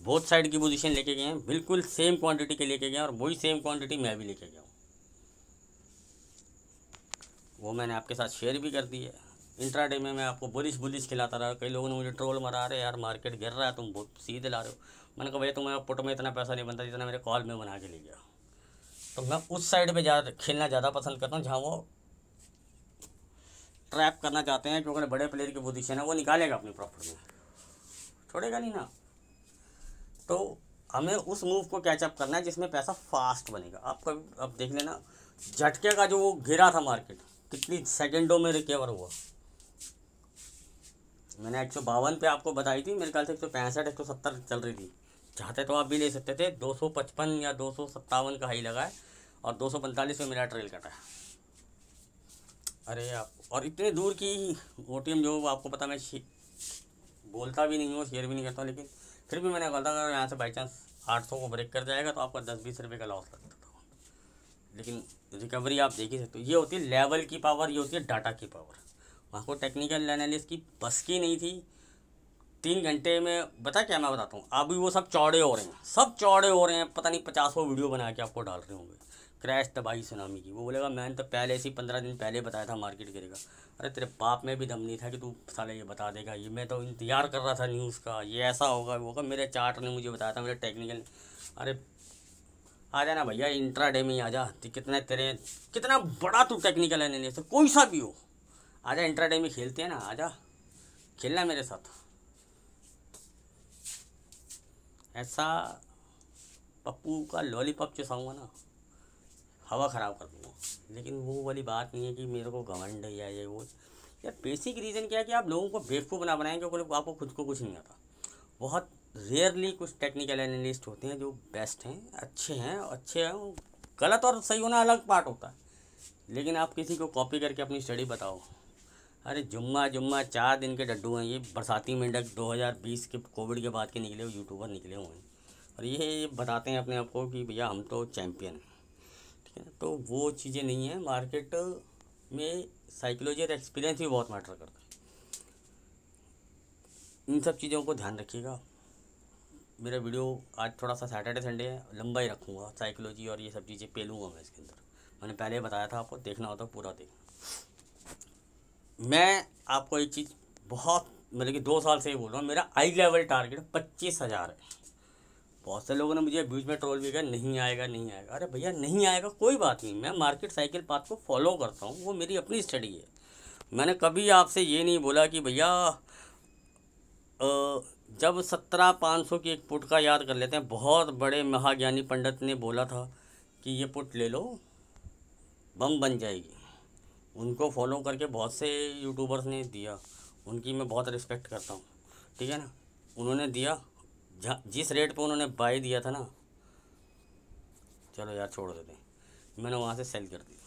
बोथ साइड की पोजीशन लेके गए हैं, बिल्कुल सेम क्वांटिटी के लेके गए हैं, और वही सेम क्वांटिटी मैं भी लेके गया हूँ। वो मैंने आपके साथ शेयर भी कर दी है। इंट्राडे में मैं आपको बुलिश खिलाता रहा, कई लोगों ने मुझे ट्रोल मारा, रहे यार मार्केट गिर रहा है, तुम बहुत सीधे ला रहे हो। मैंने कहा भैया तुम्हारे पुट में इतना पैसा नहीं बनता जितना मेरे कॉल में बना के ले गया। तो मैं उस साइड पे ज़्यादा खेलना ज़्यादा पसंद करता हूँ जहाँ वो ट्रैप करना चाहते हैं, क्योंकि बड़े प्लेयर की पोजीशन है, वो निकालेगा अपनी प्रॉफिट में, छोड़ेगा नहीं ना। तो हमें उस मूव को कैचअप करना है जिसमें पैसा फास्ट बनेगा। आपका अब देख लेना, झटके का जो वो गिरा था मार्केट, कितनी सेकेंडों में रिकवर हुआ। मैंने 152 पे आपको बताई थी, मेरे ख्याल से 165 170 चल रही थी। चाहते तो आप भी ले सकते थे, 255 या 257 का हाई लगा है, और 245 पे मेरा ट्रेल कटा है। अरे आप, और इतने दूर की OTM जो आपको पता, मैं बोलता भी नहीं हूँ, शेयर भी नहीं करता हूँ, लेकिन फिर भी मैंने कहा था अगर यहाँ से बाई चांस 800 को ब्रेक कर जाएगा तो आपका 10-20 रुपये का लॉस लग सकता था, लेकिन रिकवरी आप देख ही सकते हो। ये होती है लेवल की पावर, ये होती है डाटा की पावर। वहाँ को टेक्निकल एनालिस्ट की बस की नहीं थी 3 घंटे में। बता क्या मैं बताता हूँ, अभी वो सब चौड़े हो रहे हैं, सब चौड़े हो रहे हैं, पता नहीं 50 वीडियो बना के आपको डाल रहे होंगे, क्रैश तबाही सुनामी की। वो बोलेगा मैंने तो पहले से 15 दिन पहले बताया था मार्केट गिरेगा। अरे तेरे बाप में भी दम नहीं था कि तू साले ये बता देगा, ये मैं तो इंतजार कर रहा था न्यूज़ का, ये ऐसा होगा वो होगा, मेरे चार्ट ने मुझे बताया था, मेरे टेक्निकल। अरे आ जाना भैया, इंट्राडे में ही आ जा, कितना बड़ा तू टेक्निकल एनालिस्ट है, कोई सा भी हो, आजा इंट्राडे में खेलते हैं ना, आजा खेलना मेरे साथ। ऐसा पप्पू का लॉलीपॉप चुसाऊंगा ना, हवा ख़राब कर दूँगा। लेकिन वो वाली बात नहीं है कि मेरे को घमंड है या ये वो। यार बेसिक रीज़न क्या है कि आप लोगों को बेवकूफ़ ना बनाएं, क्योंकि आपको खुद को कुछ नहीं आता। बहुत रेयरली कुछ टेक्निकल एनालिस्ट होते हैं जो बेस्ट हैं, अच्छे हैं। गलत और सही होना अलग पार्ट होता है, लेकिन आप किसी को कॉपी करके अपनी स्टडी बताओ। अरे जुम्मा 4 दिन के डड्डू हैं ये, बरसाती मेंढक 2020 के कोविड के बाद के निकले हुए यूट्यूबर निकले हुए हैं, और ये बताते हैं अपने आप को कि भैया हम तो चैम्पियन हैं, ठीक है ना। तो वो चीज़ें नहीं हैं। मार्केट में साइकोलॉजी और एक्सपीरियंस भी बहुत मैटर करता है। इन सब चीज़ों को ध्यान रखिएगा। मेरा वीडियो आज थोड़ा सा सैटरडे संडे है, लंबा ही रखूँगा, साइकोलॉजी और ये सब चीज़ें पेलूँगा मैं इसके अंदर। मैंने पहले बताया था आपको, देखना हो तो पूरा देख। मैं आपको एक चीज़ बहुत, मतलब कि 2 साल से ही बोल रहा हूँ, मेरा आई लेवल टारगेट 25,000 है। बहुत से लोगों ने मुझे बीच में ट्रोल भी किया, नहीं आएगा। अरे भैया नहीं आएगा, कोई बात नहीं, मैं मार्केट साइकिल पाथ को फॉलो करता हूँ, वो मेरी अपनी स्टडी है। मैंने कभी आपसे ये नहीं बोला कि भैया जब 17,500 की एक पुट का याद कर लेते हैं, बहुत बड़े महाज्ञानी पंडित ने बोला था कि ये पुट ले लो, बम बन जाएगी। उनको फॉलो करके बहुत से यूट्यूबर्स ने दिया, उनकी मैं बहुत रिस्पेक्ट करता हूँ, ठीक है ना। उन्होंने दिया, जिस रेट पे उन्होंने बाई दिया था ना, चलो यार छोड़ देते हैं, मैंने वहाँ से सेल कर दिया।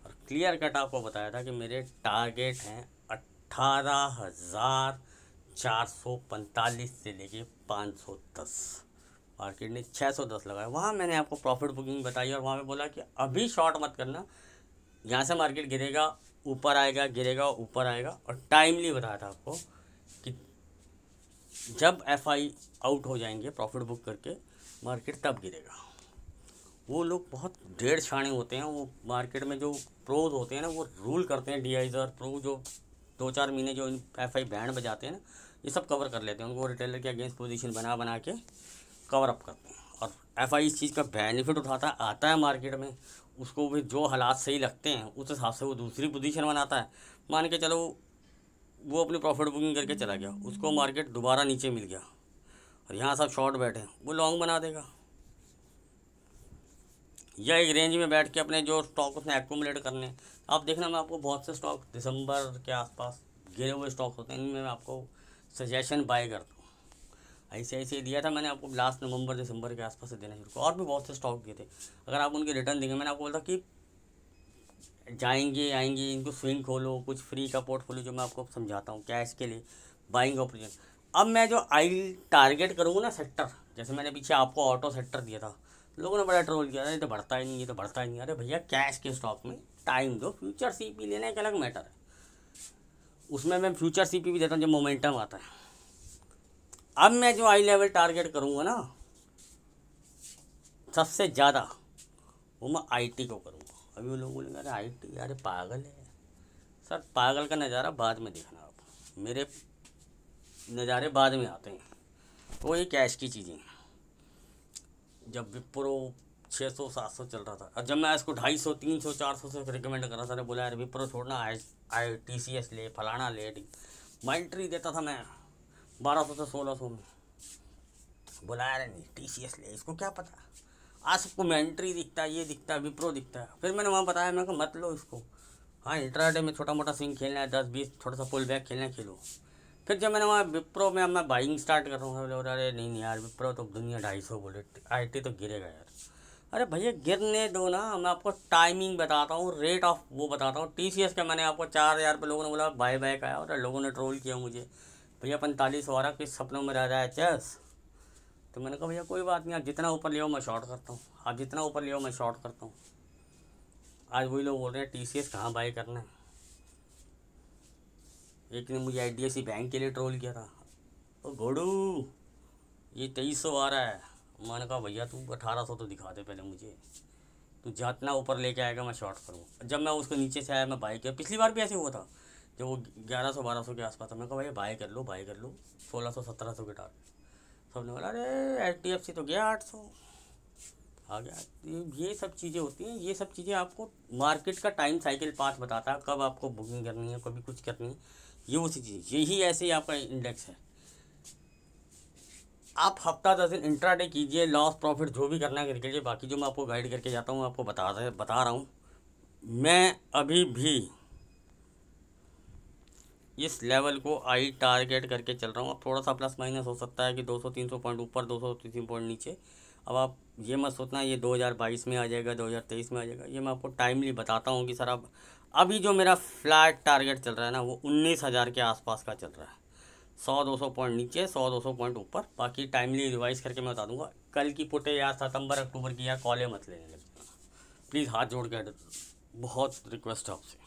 और क्लियर कट आपको बताया था कि मेरे टारगेट हैं 18,445 से लेके 510। मार्केट ने 610 लगाया, वहाँ मैंने आपको प्रॉफिट बुकिंग बताई, और वहाँ पे बोला कि अभी शॉर्ट मत करना, यहाँ से मार्केट गिरेगा ऊपर आएगा, गिरेगा ऊपर आएगा। और टाइमली बताया था आपको कि जब FI आउट हो जाएंगे प्रॉफिट बुक करके मार्केट, तब गिरेगा। वो लोग बहुत डेढ़ छाने होते हैं, वो मार्केट में जो प्रोज होते हैं ना, वो रूल करते हैं। DIs और प्रो जो 2-4 महीने जो FI बैंड बजाते हैं ना, ये सब कवर कर लेते हैं, उनको रिटेलर के अगेंस्ट पोजीशन बना के कवर अप करते हैं। और FI इस चीज़ का बेनिफिट उठाता है, आता है मार्केट में, उसको भी जो हालात सही लगते हैं उस हिसाब से वो दूसरी पोजीशन बनाता है। मान के चलो वो अपनी प्रॉफिट बुकिंग करके चला गया, उसको मार्केट दोबारा नीचे मिल गया, और यहाँ सब शॉर्ट बैठे हैं, वो लॉन्ग बना देगा। या एक रेंज में बैठ के अपने जो स्टॉक उसने एक्यूमुलेट करने हैं। आप देखना, मैं आपको बहुत से स्टॉक दिसंबर के आसपास गिरे हुए स्टॉक होते हैं, इनमें मैं आपको सजेशन बाय करता हूँ। ऐसे ऐसे दिया था मैंने आपको लास्ट नवंबर दिसंबर के आसपास से देना शुरू किया, और भी बहुत से स्टॉक दिए थे। अगर आप उनके रिटर्न देंगे, मैंने आपको बोला कि जाएंगे आएंगे, इनको स्विंग खोलो, कुछ फ्री का पोर्टफोलियो जो मैं आपको समझाता हूँ कैश के लिए बाइंग ऑपरेशन। अब मैं जो आई टारगेट करूँगा ना सेक्टर, जैसे मैंने पीछे आपको ऑटो सेक्टर दिया था, लोगों ने बड़ा ट्रोल किया, ये तो बढ़ता ही नहीं, ये तो बढ़ता ही नहीं। अरे भैया, कैश के स्टॉक में टाइम दो, फ्यूचर सीपी लेना एक अलग मैटर है, उसमें मैं फ्यूचर सीपी भी देता हूँ जब मोमेंटम आता है। अब मैं जो आई लेवल टारगेट करूँगा ना सबसे ज़्यादा, वो मैं आईटी को करूँगा। अभी वो लोग बोलेंगे अरे आईटी, अरे पागल है सर। पागल का नज़ारा बाद में देखना, आप मेरे नज़ारे बाद में आते हैं। तो ये कैश की चीज़ें हैं। जब विप्रो 600-700 चल रहा था, और जब मैं इसको 250, 300, 400 से रिकमेंड कर रहा था, बोला यार विप्रो छोड़ना, आई TCS ले, फलाना ले। मैं एंट्री देता था मैं 1200 से 1600 में, बोला यार नहीं TCS ले, इसको क्या पता। आज सबको मैं एंट्री दिखता है, ये दिखता है, विप्रो दिखता है। फिर मैंने वहाँ बताया, मैं कहा मत लो इसको, हाँ इंट्राडे में छोटा मोटा स्विंग खेलना है, 10-20 थोड़ा सा पुल बैक खेलना है, खेलो। फिर जब मैंने वहाँ विप्रो में अब मैं बाइंग स्टार्ट कर रहा हूँ, बोले अरे नहीं यार विप्रो तो दुनिया 250 बोले, आईटी तो गिरेगा यार। अरे भैया गिरने दो ना, मैं आपको टाइमिंग बताता हूँ, रेट ऑफ वो बताता हूँ। TCS का मैंने आपको 4000 पे लोगों ने बोला बाय बैक आया, और लोगों ने ट्रोल किया मुझे, भैया 45 हो रहा, किस सपनों में रह रहा है चेस। तो मैंने कहा भैया कोई बात नहीं, आप जितना ऊपर ले आओ मैं शॉर्ट करता हूँ, आप जितना ऊपर ले आओ मैं शॉर्ट करता हूँ। आज वही लोग बोल रहे हैं TCS कहाँ बाय करना है। एक ने मुझे IDFC बैंक के लिए ट्रोल किया था, ओ घोड़ू ये 2300 आ रहा है। मैंने कहा भैया तू 1800 तो दिखा दे पहले मुझे, तू जितना ऊपर लेके आएगा मैं शॉर्ट करूँ। जब मैं उसको नीचे से आया मैं बाय किया, पिछली बार भी ऐसे हुआ था जब वो 1100-1200 के आसपास था। मैं कहा भैया बाय कर लो, बाय कर लो, 1600-1700 के टारगेट। सबने बोला अरे HDFC तो गया 800 आ गया। ये सब चीज़ें होती हैं, ये सब चीज़ें आपको मार्केट का टाइम साइकिल पाथ बताता है, कब आपको बुकिंग करनी है, कभी कुछ करनी है। ये उसी चीज़, यही ऐसे ही आपका इंडेक्स है। आप हफ्ता 10 दिन इंट्राडे कीजिए, लॉस प्रॉफिट जो भी करना है करके लीजिए। बाकी जो मैं आपको गाइड करके जाता हूँ आपको बता रहा हूँ। मैं अभी भी इस लेवल को आई टारगेट करके चल रहा हूँ। अब थोड़ा सा प्लस माइनस हो सकता है कि 200-300 पॉइंट ऊपर, 200-300 पॉइंट नीचे। अब आप ये मत सोचना ये 2022 में आ जाएगा, 2023 में आ जाएगा। ये मैं आपको टाइमली बताता हूँ कि सर अब अभी जो मेरा फ्लैट टारगेट चल रहा है ना, वो 19,000 के आसपास का चल रहा है। 100-200 पॉइंट नीचे, 100-200 पॉइंट ऊपर। बाकी टाइमली रिवाइज करके मैं बता दूंगा। कल की पुटे या सितंबर अक्टूबर की या कॉलें मत लेने लगे प्लीज़, हाथ जोड़ के बहुत रिक्वेस्ट है आपसे।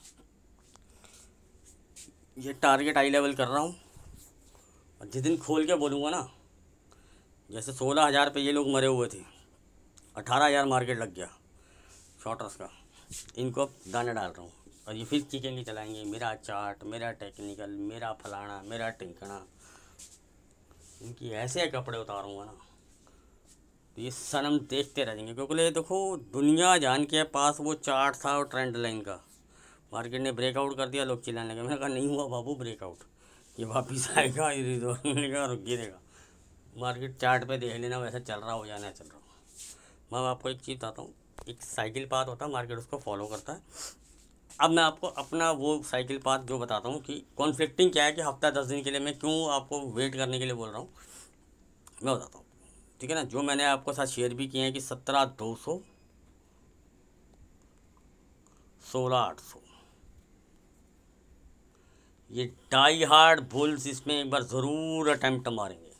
ये टारगेट आई लेवल कर रहा हूँ, और जिस दिन खोल के बोलूँगा ना, जैसे 16,000 पे ये लोग मरे हुए थे, 18,000 मार्केट लग गया शॉर्टर्स का, इनको अब दाना डाल रहा हूँ। और ये फिर चीखेंगे चलाएंगे, मेरा चार्ट, मेरा टेक्निकल, मेरा फलाना, मेरा टिंकना। इनकी ऐसे कपड़े उतारूँगा ना तो ये सनम देखते रह जाएंगे। क्योंकि देखो दुनिया जान के पास वो चार्ट था और ट्रेंड लाइन का, मार्केट ने ब्रेकआउट कर दिया, लोग चिल्लाने लगे। मैंने कहा नहीं हुआ बाबू ब्रेकआउट, ये वापस आएगा, ये रिजॉल्व मिलेगा और गिरेगा। मार्केट चार्ट पे देख लेना, वैसे चल रहा हो जाना चल रहा हो। मैं आपको एक चीज़ बताता हूँ, एक साइकिल पाथ होता है, मार्केट उसको फॉलो करता है। अब मैं आपको अपना वो साइकिल पाथ जो बताता हूँ कि कॉन्फ्लिक्टिंग क्या है, कि हफ्ता 10 दिन के लिए मैं क्यों आपको वेट करने के लिए बोल रहा हूँ, मैं बताता हूँ, ठीक है ना। जो मैंने आपको साथ शेयर भी किए हैं कि 17,200, 16,800, ये डाई हार्ड बुल्स इसमें एक बार ज़रूर अटैम्प्ट मारेंगे,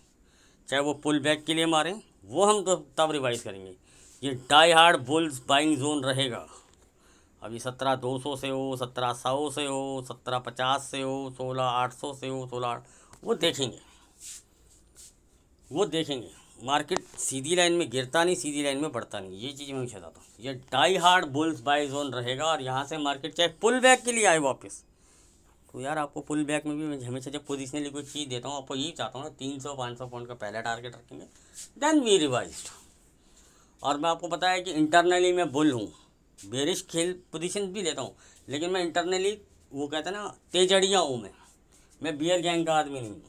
चाहे वो पुल बैक के लिए मारें, वो हम तो तब रिवाइज करेंगे। ये die hard bulls buying zone रहेगा। अभी 17,200 से हो, 17,100 से हो, 17,50 से हो, 16,800 से हो, 16, वो देखेंगे, वो देखेंगे। मार्केट सीधी लाइन में गिरता नहीं, सीधी लाइन में बढ़ता नहीं, ये चीज़ मैं बताता हूँ। ये die hard bulls buy zone रहेगा, और यहाँ से मार्केट चाहे पुल बैक के लिए आए वापस, तो यार आपको पुल बैक में भी मैं हमेशा जब पोजिशनली कोई चीज़ देता हूँ, आपको यही चाहता हूँ ना, 300-500 पॉइंट का पहला टारगेट रखेंगे, देन वी रिवाइज्ड। और मैं आपको पता है कि इंटरनली मैं बुल हूँ, बेरिश खेल पोजीशन भी लेता हूँ, लेकिन मैं इंटरनली वो कहता है ना तेजड़िया हूँ मैं बियर गैंग का आदमी नहीं हूँ।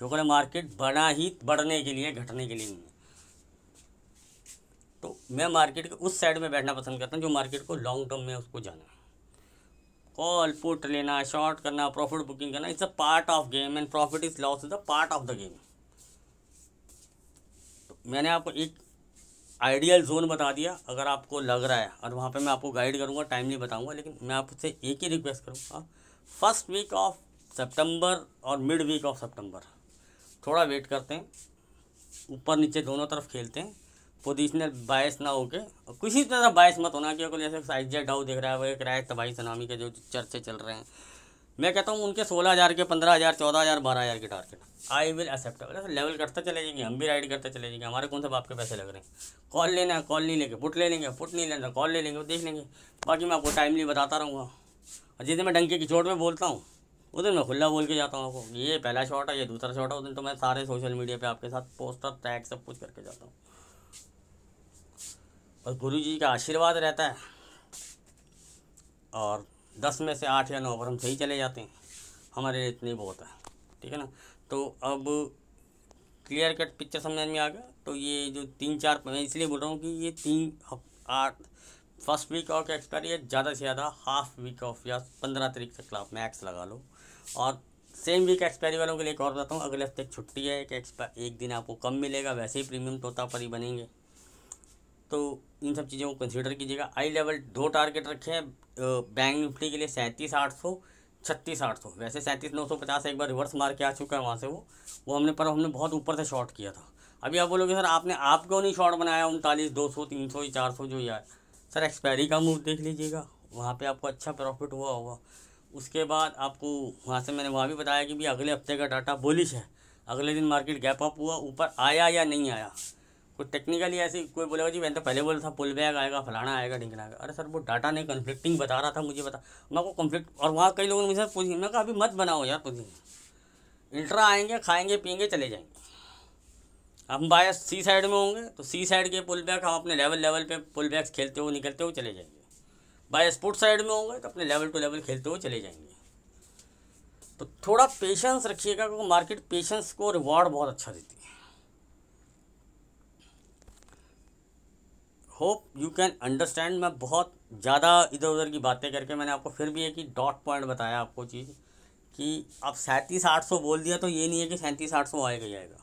क्योंकि मार्केट बना ही बढ़ने के लिए, घटने के लिए नहीं है। तो मैं मार्केट के उस साइड में बैठना पसंद करता हूँ जो मार्केट को लॉन्ग टर्म में उसको जाना है। कॉल पुट लेना, शॉर्ट करना, प्रॉफिट बुकिंग करना, it's a part of game and profit is loss is a part of the game. तो मैंने आपको एक आइडियल जोन बता दिया, अगर आपको लग रहा है, और वहाँ पे मैं आपको गाइड करूँगा, टाइमली बताऊँगा, लेकिन मैं आपसे एक ही रिक्वेस्ट करूँगा, फर्स्ट वीक ऑफ सितंबर और मिड वीक ऑफ सितंबर थोड़ा वेट करते हैं, ऊपर नीचे दोनों तरफ खेलते हैं, पोजिशनल बायस ना होके, और किसी तरह बायस मत होना कि जैसे साइज डाउ दिख रहा है, वो एक राय तबाही सुनामी के जो चर्चे चल रहे हैं, मैं कहता हूँ उनके 16,000 के 15,000 14,000 12,000 के target I will accept. Level करते चले जाएंगे, हम भी राइड करते चले जाएंगे, हमारे कौन से बाप के पैसे लग रहे हैं। कॉल लेना है कॉल नहीं लेंगे, पुट ले लेंगे, पुट नहीं लेना कॉल ले लेंगे, वो देख लेंगे। बाकी मैं आपको टाइमली बताता रहूँगा, और जिस दिन मैं डंके की चोट में बोलता हूँ उस दिन मैं खुला बोल के जाता हूँ आपको, ये पहला शॉट है, ये दूसरा शॉट है। उस दिन तो मैं सारे सोशल मीडिया पे आपके साथ पोस्टर टैग सब कुछ करके जाता हूँ, और गुरु जी का आशीर्वाद रहता है, और 10 में से 8 या 9 पर हम सही चले जाते हैं, हमारे लिए इतनी बहुत है, ठीक है ना। तो अब क्लियर कट पिक्चर समझ में आ गया। तो ये जो 3-4, मैं इसलिए बोल रहा हूँ कि ये 3-8 फर्स्ट वीक ऑफ एक्सपायरी है, ज़्यादा से ज़्यादा हाफ वीक ऑफ या 15 तारीख तक आप मैक्स लगा लो। और सेम वीक एक्सपायरी वालों के लिए एक और बताता हूँ, अगले हफ्ते छुट्टी है, एक दिन आपको कम मिलेगा, वैसे ही प्रीमियम तोतापरी बनेंगे। तो इन सब चीज़ों को कंसीडर कीजिएगा। आई लेवल 2 टारगेट रखे हैं बैंक निफ्टी के लिए, 37,800 36,800। वैसे 37,950 एक बार रिवर्स मार के आ चुका है वहाँ से, वो हमने बहुत ऊपर से शॉर्ट किया था। अभी आप बोलोगे सर आपने आप क्यों नहीं शॉर्ट बनाया 39,200 300 400 जो यार, सर एक्सपायरी का मूव देख लीजिएगा, वहाँ पे आपको अच्छा प्रॉफिट हुआ होगा। उसके बाद आपको वहाँ से मैंने वहाँ भी बताया कि भी अगले हफ्ते का डाटा बुलिश है, अगले दिन मार्केट गैप अप हुआ, ऊपर आया या नहीं आया। कोई टेक्निकली ऐसी कोई बोलेगा जी मैंने तो पहले बोला था पुल बैक आएगा, फलाना आएगा, ढिंगना आएगा। अरे सर वो डाटा नहीं, कन्फ्लिक्टिंग बता रहा था, मुझे बता, मैं को कन्फ्लिक्ट, और वहाँ कई लोगों ने मुझे पूछी, मैं कहा अभी मत बनाओ यार पोजीशन, इंट्रा आएंगे, खाएंगे पियेंगे चले जाएंगे। हम बायस सी साइड में होंगे तो सी साइड के पुल बैक हम अपने लेवल पे पुल बैक्स खेलते हुए निकलते हुए चले जाएंगे। बायस पुट साइड में होंगे तो अपने लेवल टू लेवल खेलते हुए चले जाएंगे। तो थोड़ा पेशेंस रखिएगा, क्योंकि मार्केट पेशेंस को रिवॉर्ड बहुत अच्छा देती है। Hope you can understand. मैं बहुत ज़्यादा इधर उधर की बातें करके मैंने आपको फिर भी एक ही डॉट पॉइंट बताया आपको चीज़, कि आप 37,800 बोल दिया तो ये नहीं है कि 37,800 आएगा ही आएगा।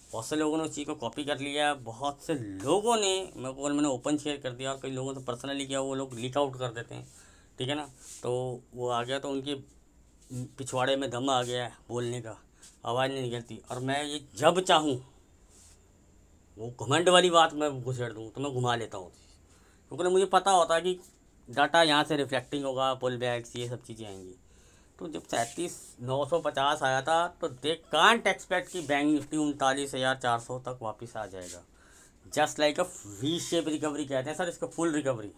बहुत से लोगों ने उस चीज़ को कॉपी कर लिया, बहुत से लोगों ने मैंने ओपन शेयर कर दिया, और कई लोगों से पर्सनली किया, वो लोग लीक आउट कर देते हैं, ठीक है ना। तो वो आ गया तो उनके पिछवाड़े में दम आ गया है, बोलने का आवाज़ नहीं निकलती। और मैं ये जब चाहूँ वो घमंड वाली बात मैं घुसेड़ दूँ तो मैं घुमा लेता हूँ, क्योंकि मुझे पता होता है कि डाटा यहाँ से रिफ्लेक्टिंग होगा, पुल बैक्स ये सब चीज़ें आएंगी। तो जब 37,950 आया था तो दे कांट एक्सपेक्ट कि बैंक निफ्टी 39,400 तक वापस आ जाएगा। जस्ट लाइक अ वी शेप रिकवरी कहते हैं सर इसको, फुल रिकवरी।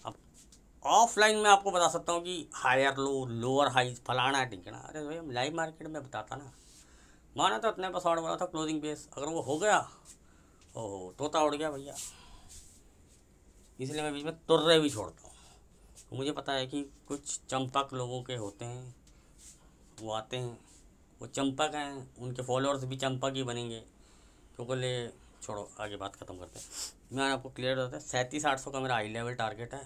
अब ऑफलाइन में आपको बता सकता हूँ कि हायर लो, लोअर हाई, फलाना टिकना। अरे भाई हम लाइव मार्केट में बताता ना, माना तो अपने पास ऑर्डर बना था क्लोजिंग बेस, अगर वो हो गया ओहो तोता उड़ गया भैया। इसलिए मैं बीच में तुर्रे भी छोड़ता हूँ। तो मुझे पता है कि कुछ चंपक लोगों के होते हैं, वो आते हैं, वो चंपक हैं, उनके फॉलोअर्स भी चंपक ही बनेंगे। क्योंकि ले छोड़ो, आगे बात ख़त्म करते हैं। मैं आपको क्लियर होता है 37,800 का मेरा हाई लेवल टारगेट है,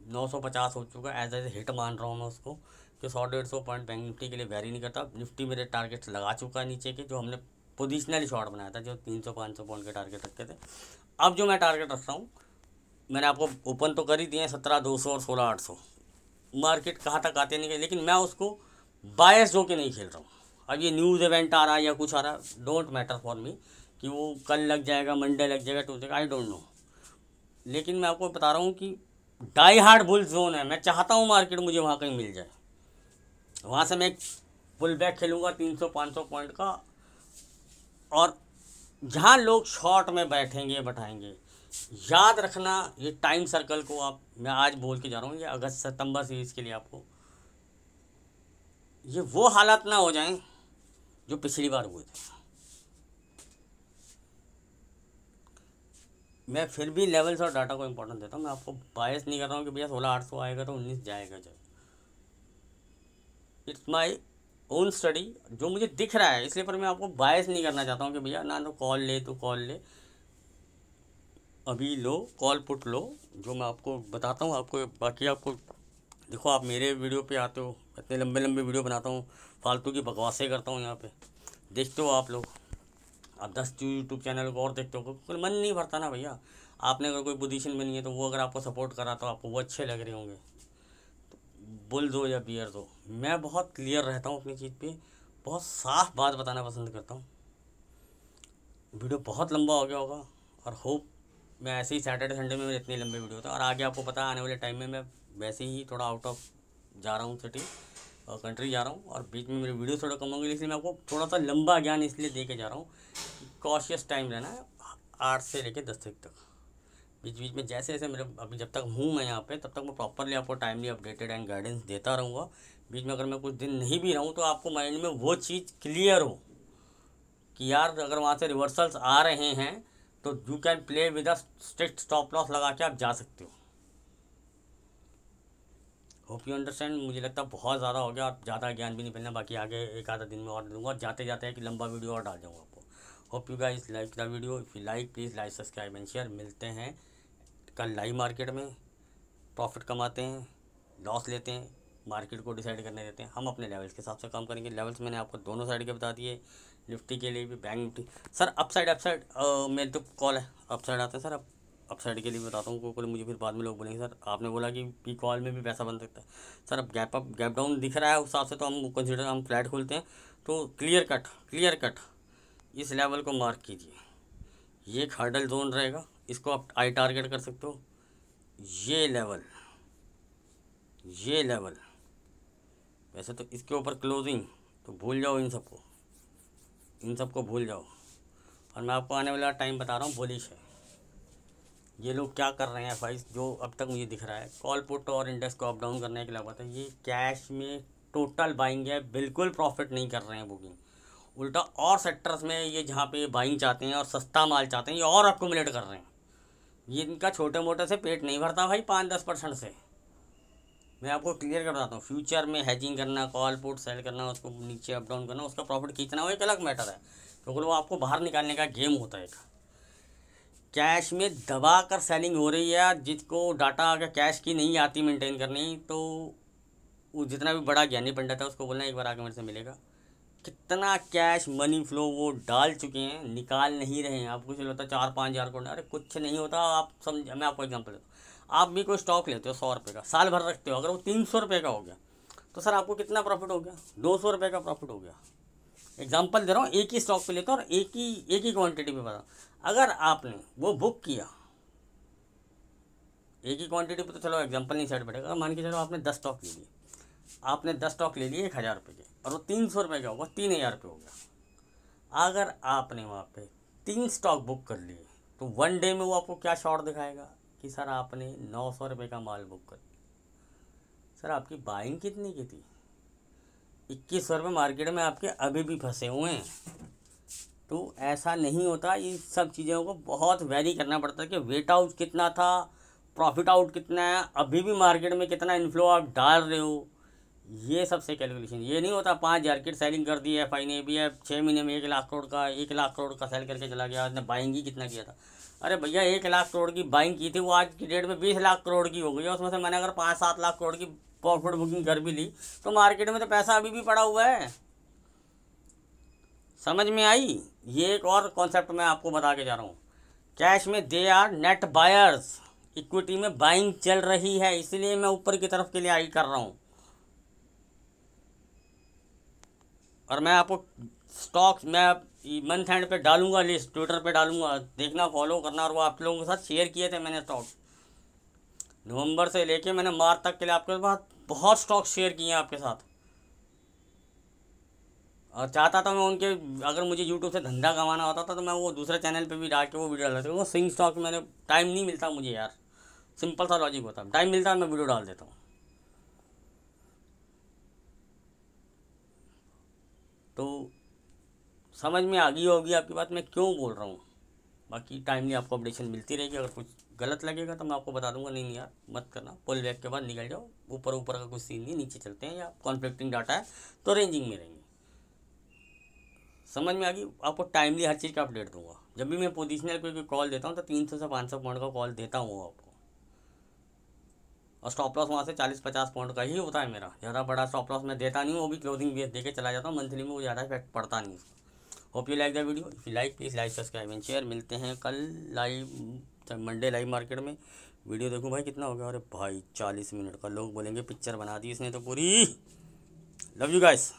950 हो चुका है, एज हिट मान रहा हूँ मैं उसको, कि 100-150 पॉइंट बैंक निफ्टी के लिए वेरी नहीं करता। निफ्टी मेरे टारगेट्स लगा चुका है नीचे के, जो हमने पोजिशनली शॉर्ट बनाया था, जो 300-500 पॉइंट के टारगेट रखे थे। अब जो मैं टारगेट रख रहा हूँ, मैंने आपको ओपन तो कर ही दिए हैं 17,200 और 16,800। मार्केट कहाँ तक आते नहीं गए, लेकिन मैं उसको बायस हो के नहीं खेल रहा हूँ। अब ये न्यूज़ इवेंट आ रहा है या कुछ आ रहा है, डोंट मैटर फॉर मी कि वो कल लग जाएगा, मंडे लग जाएगा, ट्यूसडे, आई डोंट नो। लेकिन मैं आपको बता रहा हूँ कि डाई हार्ड बुल जोन है, मैं चाहता हूँ मार्केट मुझे वहाँ कहीं मिल जाए, वहाँ से मैं एक पुल बैक खेलूँगा 300-500 पॉइंट का। और जहाँ लोग शॉर्ट में बैठेंगे बैठाएंगे, याद रखना ये टाइम सर्कल को, आप मैं आज बोल के जा रहा हूँ, ये अगस्त सितंबर सीरीज़ के लिए आपको ये वो हालात ना हो जाएं जो पिछली बार हुए थे। मैं फिर भी लेवल्स और डाटा को इम्पोर्टेंस देता हूँ, मैं आपको बायस नहीं कर रहा हूँ कि भैया 16,800 आएगा तो 19 जाएगा। जब इट्स माई ओन स्टडी जो मुझे दिख रहा है, इसलिए पर मैं आपको बायस नहीं करना चाहता हूँ कि भैया ना तो कॉल ले तो कॉल ले, अभी लो कॉल पुट लो, जो मैं आपको बताता हूँ आपको। बाकी आपको देखो, आप मेरे वीडियो पे आते हो, इतने लंबे लंबे वीडियो बनाता हूँ, फालतू की बकवासें करता हूँ यहाँ पे, देखते हो आप लोग, आप 10 यूट्यूब चैनल को और देखते हो, कोई मन नहीं भरता ना भैया। आपने अगर कोई पोजीशन में नहीं है तो वो अगर आपको सपोर्ट करा तो आपको वो अच्छे लग रहे होंगे, बुल दो या बियर दो। मैं बहुत क्लियर रहता हूँ अपनी चीज़ पे, बहुत साफ बात बताना पसंद करता हूँ। वीडियो बहुत लंबा हो गया होगा और होप मैं ऐसे ही सैटरडे संडे में मेरे इतने लंबे वीडियो होता है, और आगे आपको पता है आने वाले टाइम में मैं वैसे ही थोड़ा आउट ऑफ जा रहा हूँ सिटी और कंट्री जा रहा हूँ, और बीच में मेरी वीडियो थोड़ा कम होंगी, इसलिए मैं आपको थोड़ा सा लंबा ज्ञान इसलिए दे के जा रहा हूँ कि कॉशियस टाइम रहना है 8 से लेकर 10 तक। बीच बीच में जैसे जैसे मेरे अभी जब तक हूँ मैं यहाँ पे, तब तक मैं प्रॉपरली आपको टाइमली अपडेटेड एंड गाइडेंस देता रहूँगा। बीच में अगर मैं कुछ दिन नहीं भी रहूँ तो आपको माइंड में वो चीज़ क्लियर हो कि यार अगर वहाँ से रिवर्सल्स आ रहे हैं तो you can play with a strict stop loss लगा के आप जा सकते हो। Hope you understand. मुझे लगता है बहुत ज़्यादा हो गया और ज़्यादा ज्ञान भी नहीं मिलना, बाकी आगे एक आधा दिन में और दूंगा, जाते जाते है कि लंबा वीडियो और डाल जाऊँगा आपको। Hope you guys like the video, if you like please like subscribe and share. मिलते हैं कल लाइव मार्केट में, प्रॉफिट कमाते हैं, लॉस लेते हैं, मार्केट को डिसाइड करने देते हैं, हम अपने लेवल्स के हिसाब से काम करेंगे। लेवल्स मैंने आपको दोनों साइड के बता दिए, निफ्टी के लिए भी, बैंक निफ्टी। सर अपसाइड मेरे तो कॉल है, अपसाइड आते हैं सर, अपसाइड के लिए बताता हूँ, कोई मुझे फिर बाद में लोग बोलेंगे सर आपने बोला कि पी कॉल में भी पैसा बन सकता है। सर अब गैप अप गैप डाउन दिख रहा है उस हिसाब से तो हम कंसिडर हम फ्लैट खोलते हैं, तो क्लियर कट इस लेवल को मार्क कीजिए, ये एक हर्डल जोन रहेगा, इसको आप आई टारगेट कर सकते हो। ये लेवल वैसे तो इसके ऊपर क्लोजिंग, तो भूल जाओ इन सबको भूल जाओ। और मैं आपको आने वाला टाइम बता रहा हूँ बुलिश है। ये लोग क्या कर रहे हैं फाइस, जो अब तक मुझे दिख रहा है, कॉल पुट और इंडेक्स को अप डाउन करने के अलावा ये कैश में टोटल बाइंग है, बिल्कुल प्रॉफिट नहीं कर रहे हैं बुकिंग। उल्टा और सेक्टर्स में ये जहाँ पे बाइंग चाहते हैं और सस्ता माल चाहते हैं, ये और अक्यूमुलेट कर रहे हैं। ये इनका छोटे मोटे से पेट नहीं भरता भाई 5-10% से। मैं आपको क्लियर कर बताता हूँ, फ्यूचर में हैजिंग करना, कॉल पुट सेल करना, उसको नीचे अप डाउन करना, उसका प्रॉफिट खींचना, वो एक अलग मैटर है, क्योंकि वो आपको बाहर निकालने का गेम होता है। कैश में दबा कर सेलिंग हो रही है, जिसको डाटा अगर कैश की नहीं आती मेंटेन करनी, तो वो जितना भी बड़ा ज्ञानी पंडित है उसको बोलना एक बार आके मेरे से मिलेगा। कितना कैश मनी फ्लो वो डाल चुके हैं, निकाल नहीं रहे हैं। आपको चलो होता 4-5 हज़ार करोड़, अरे कुछ नहीं होता। आप समझ, मैं आपको एग्जांपल देता हूँ, आप भी कोई स्टॉक लेते हो 100 रुपये का, साल भर रखते हो, अगर वो 300 रुपये का हो गया तो सर आपको कितना प्रॉफिट हो गया? 200 रुपये का प्रॉफिट हो गया। एग्जाम्पल दे रहा हूँ, एक ही स्टॉक पे लेता हूँ और एक ही क्वांटिटी पे बता। अगर आपने वो बुक किया एक ही क्वांटिटी पे, तो चलो एग्जाम्पल नहीं साइड बैठेगा, मान के चलो आपने 10 स्टॉक ले लिए, आपने 10 स्टॉक ले लिए 1000 रुपये के, और वो 300 रुपये का होगा, 3000 रुपये हो गया। अगर आपने वहाँ पे 3 स्टॉक बुक कर लिए तो 1 डे में वो आपको क्या शॉर्ट दिखाएगा कि सर आपने 900 रुपये का माल बुक कर लिया। सर आपकी बाइंग कितनी की थी? 2100 रुपये मार्केट में आपके अभी भी फंसे हुए हैं। तो ऐसा नहीं होता, इन सब चीज़ों को बहुत वैरी करना पड़ता है कि वेट आउट कितना था, प्रॉफिट आउट कितना है, अभी भी मार्केट में कितना इन्फ्लो आप डाल रहे हो, ये सबसे कैलकुलेशन। ये नहीं होता 5000 की सेलिंग कर दी है एफ आई ने भी है, 6 महीने में 1 लाख करोड़ का सेल करके चला गया, उसने बाइंग ही कितना किया था? अरे भैया 1 लाख करोड़ की बाइंग की थी, वो आज की डेट में 20 लाख करोड़ की हो गई है। उसमें से मैंने अगर 5-7 लाख करोड़ की प्रॉफिट बुकिंग कर भी ली तो मार्केट में तो पैसा अभी भी पड़ा हुआ है। समझ में आई? ये एक और कॉन्सेप्ट मैं आपको बता के जा रहा हूँ। कैश में they are net buyers, equity में बाइंग चल रही है, इसलिए मैं ऊपर की तरफ के लिए आई कर रहा हूँ। और मैं आपको स्टॉक्स मैं मंथ एंड पे डालूंगा, लिस्ट ट्विटर पे डालूंगा, देखना, फॉलो करना। और वो आप लोगों के साथ शेयर किए थे मैंने स्टॉक, नवंबर से लेके मैंने मार्च तक के लिए आपके पास बहुत स्टॉक शेयर किए हैं आपके साथ। और चाहता था मैं उनके, अगर मुझे यूट्यूब से धंधा कमाना होता था तो मैं वो दूसरे चैनल पे भी डाल के वो वीडियो डाल देता हूँ। वो स्विंग स्टॉक मैंने टाइम नहीं मिलता मुझे यार, सिंपल सा लॉजिक होता है, टाइम मिलता है मैं वीडियो डाल देता हूँ। तो समझ में आ गई होगी आपकी बात, मैं क्यों बोल रहा हूँ। बाकी टाइमली आपको अपडेशन मिलती रहेगी। अगर कुछ गलत लगेगा तो मैं आपको बता दूंगा, नहीं यार मत करना, पुल बैक के बाद निकल जाओ, ऊपर का कुछ सीन नहीं, नीचे चलते हैं, या कॉन्फ्लिक्टिंग डाटा है तो रेंजिंग में रहेंगे। समझ में आ गई आपको, टाइमली हर चीज़ का अपडेट दूंगा। जब भी मैं पोजिशनल कोई कॉल देता हूँ तो 300 से 500 पॉइंट का कॉल देता हूँ आपको, और स्टॉप लॉस वहाँ से 40-50 पॉइंट का ही होता है मेरा। ज़्यादा बड़ा स्टॉप लॉस मैं देता नहीं हूँ, वो भी क्लोजिंग बेस दे के चला जाता हूँ, मंथली में वो ज़्यादा इफेक्ट पड़ता नहीं उसका। Hope you like the video, if you like please like subscribe and share. मिलते हैं कल लाइव, मंडे लाइव मार्केट में। वीडियो देखूँ भाई कितना हो गया, अरे भाई 40 मिनट का। लोग बोलेंगे पिक्चर बना दी इसने तो पूरी। Love you guys.